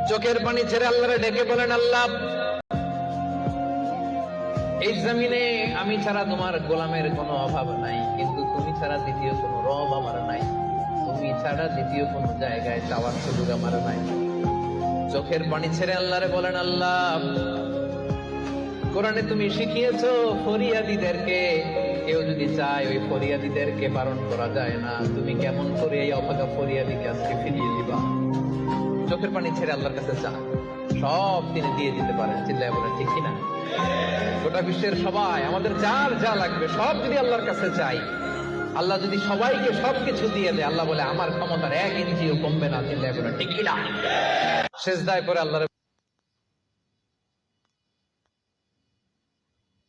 চোখের পানি ছেড়ে আল্লাহরে ডেকে বলেন, আল্লাহ, এই জমিনে আমি ছাড়া তোমার গোলামের কোনো অভাব নাই, কিন্তু তুমি ছাড়া দ্বিতীয় কোনো রব আমার নাই, তুমি ছাড়া দ্বিতীয় কোনো জায়গায় চাওয়ার সুযোগ আমার নাই। চোখের পানি ছেড়ে আল্লাহরে বলেন, আল্লাহ, কোরআনে তুমি শিখিয়েছো ফরিয়াদীদেরকে কেউ যদি চায় ওই ফরিয়াদীদেরকে বারণ করা যায় না, তুমি কেমন করে এই অভাগা ফরিয়াদীকে আজকে ফিরিয়ে দিবা? চোখের পানি ছেড়ে আল্লাহর কাছে চান, সব তিনি দিয়ে দিতে পারেন। চিল্লায় বলেন ঠিক কিনা? গোটা বিশ্বের সবাই, আমাদের যার যা লাগবে সব যদি আল্লাহর কাছে চাই, আল্লাহ যদি সবাইকে সবকিছু দিয়ে দেয়, আল্লাহ বলে আমার ক্ষমতার 1 ইঞ্চিও কমবে না। চিল্লায় বলেন ঠিক কিনা? সেজদায় পরে আল্লাহর